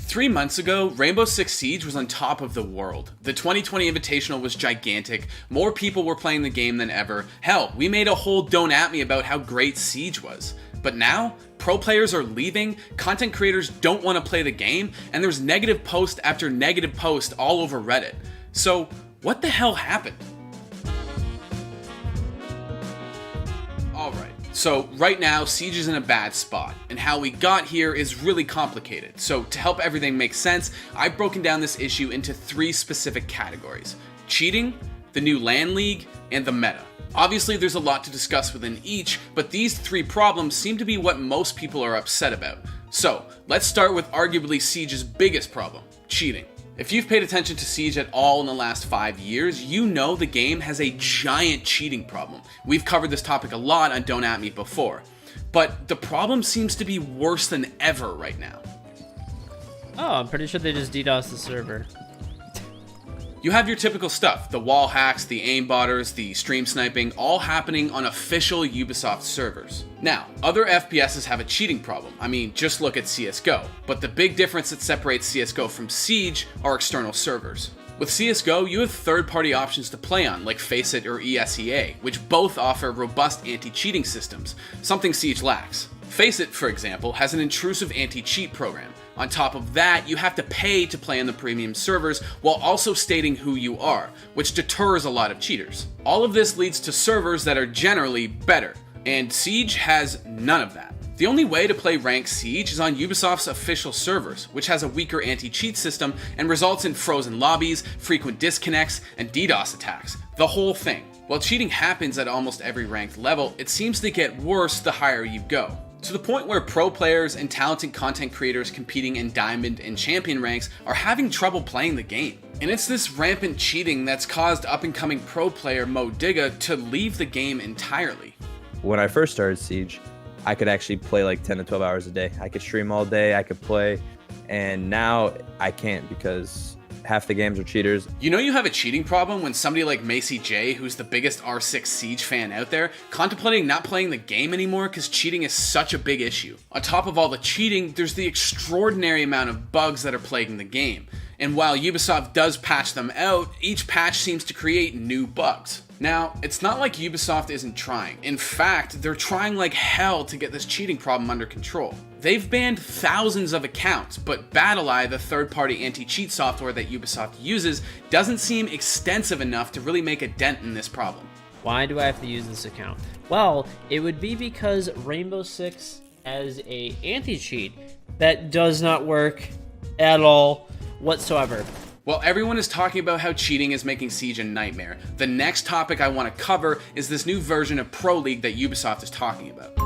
3 months ago, Rainbow Six Siege was on top of the world. The 2020 Invitational was gigantic, more people were playing the game than ever. Hell, we made a whole Don't At Me about how great Siege was. But now, pro players are leaving, content creators don't want to play the game, and there's negative post after negative post all over Reddit. So, what the hell happened? Alright. So right now, Siege is in a bad spot, and how we got here is really complicated. So to help everything make sense, I've broken down this issue into 3 specific categories: cheating, the new LAN League, and the meta. Obviously there's a lot to discuss within each, but these 3 problems seem to be what most people are upset about. So let's start with arguably Siege's biggest problem: cheating. If you've paid attention to Siege at all in the last 5 years, you know the game has a giant cheating problem. We've covered this topic a lot on Don't At Me before. But the problem seems to be worse than ever right now. Oh, I'm pretty sure they just DDoSed the server. You have your typical stuff, the wall hacks, the aimbotters, the stream sniping, all happening on official Ubisoft servers. Now, other FPSs have a cheating problem. I mean, just look at CSGO. But the big difference that separates CSGO from Siege are external servers. With CSGO, you have third-party options to play on, like Faceit or ESEA, which both offer robust anti-cheating systems, something Siege lacks. Faceit, for example, has an intrusive anti-cheat program. On top of that, you have to pay to play on the premium servers while also stating who you are, which deters a lot of cheaters. All of this leads to servers that are generally better, and Siege has none of that. The only way to play ranked Siege is on Ubisoft's official servers, which has a weaker anti-cheat system and results in frozen lobbies, frequent disconnects, and DDoS attacks. The whole thing. While cheating happens at almost every ranked level, it seems to get worse the higher you go. To the point where pro players and talented content creators competing in Diamond and Champion ranks are having trouble playing the game. And it's this rampant cheating that's caused up-and-coming pro player Mo Digga to leave the game entirely. When I first started Siege, I could actually play like 10 to 12 hours a day. I could stream all day, I could play, and now I can't because half the games are cheaters. You know you have a cheating problem when somebody like Macy J, who's the biggest R6 Siege fan out there, contemplating not playing the game anymore because cheating is such a big issue. On top of all the cheating, there's the extraordinary amount of bugs that are plaguing the game. And while Ubisoft does patch them out, each patch seems to create new bugs. Now, it's not like Ubisoft isn't trying. In fact, they're trying like hell to get this cheating problem under control. They've banned thousands of accounts, but BattlEye, the third-party anti-cheat software that Ubisoft uses, doesn't seem extensive enough to really make a dent in this problem. Why do I have to use this account? Well, it would be because Rainbow Six has a anti-cheat that does not work at all whatsoever. While everyone is talking about how cheating is making Siege a nightmare, the next topic I want to cover is this new version of Pro League that Ubisoft is talking about.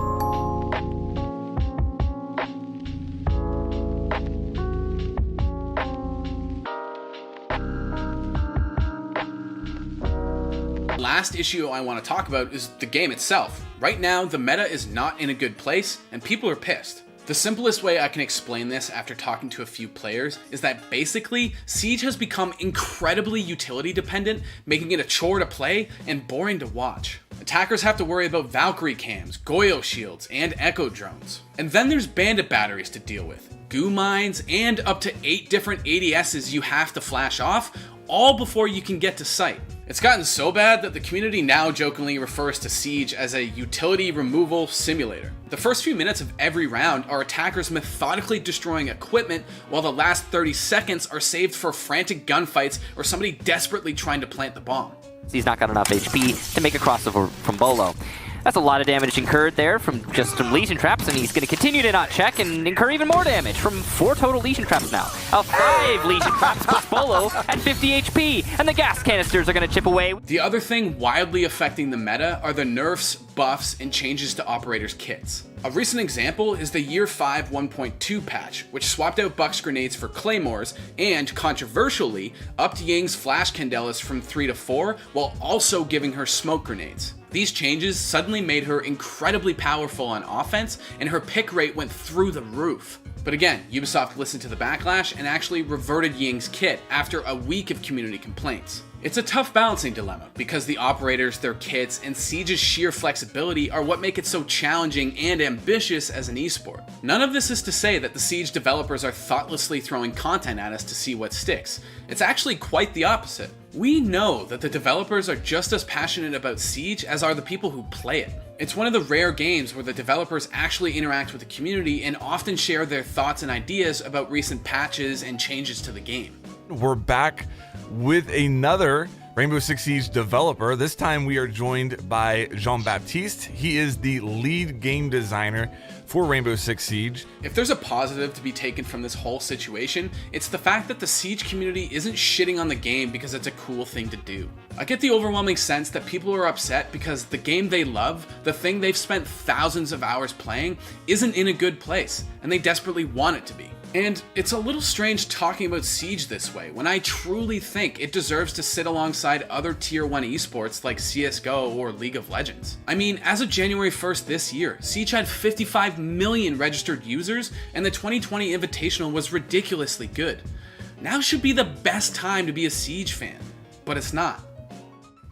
Last issue I want to talk about is the game itself. Right now, the meta is not in a good place, and people are pissed. The simplest way I can explain this after talking to a few players is that basically, Siege has become incredibly utility dependent, making it a chore to play and boring to watch. Attackers have to worry about Valkyrie cams, Goyo shields, and Echo drones. And then there's bandit batteries to deal with, goo mines, and up to 8 different ADSs you have to flash off, all before you can get to site. It's gotten so bad that the community now jokingly refers to Siege as a utility removal simulator. The first few minutes of every round are attackers methodically destroying equipment, while the last 30 seconds are saved for frantic gunfights or somebody desperately trying to plant the bomb. He's not got enough HP to make a crossover from Bolo. That's a lot of damage incurred there from just some Legion traps, and he's going to continue to not check and incur even more damage from 4 total Legion traps now. 5 Legion traps puts Bolo at 50 HP, and the gas canisters are going to chip away. The other thing wildly affecting the meta are the nerfs, buffs, and changes to operators' kits. A recent example is the Year 5 1.2 patch, which swapped out Buck's grenades for Claymores, and, controversially, upped Ying's flash Candelas from 3 to 4, while also giving her smoke grenades. These changes suddenly made her incredibly powerful on offense, and her pick rate went through the roof. But again, Ubisoft listened to the backlash and actually reverted Ying's kit after a week of community complaints. It's a tough balancing dilemma because the operators, their kits, and Siege's sheer flexibility are what make it so challenging and ambitious as an esport. None of this is to say that the Siege developers are thoughtlessly throwing content at us to see what sticks. It's actually quite the opposite. We know that the developers are just as passionate about Siege as are the people who play it. It's one of the rare games where the developers actually interact with the community and often share their thoughts and ideas about recent patches and changes to the game. We're back with another Rainbow Six Siege developer. This time we are joined by Jean-Baptiste. He is the lead game designer for Rainbow Six Siege. If there's a positive to be taken from this whole situation, it's the fact that the Siege community isn't shitting on the game because it's a cool thing to do. I get the overwhelming sense that people are upset because the game they love, the thing they've spent thousands of hours playing, isn't in a good place, and they desperately want it to be. And it's a little strange talking about Siege this way, when I truly think it deserves to sit alongside other Tier 1 esports like CSGO or League of Legends. I mean, as of January 1st this year, Siege had 55 million registered users, and the 2020 Invitational was ridiculously good. Now should be the best time to be a Siege fan, but it's not.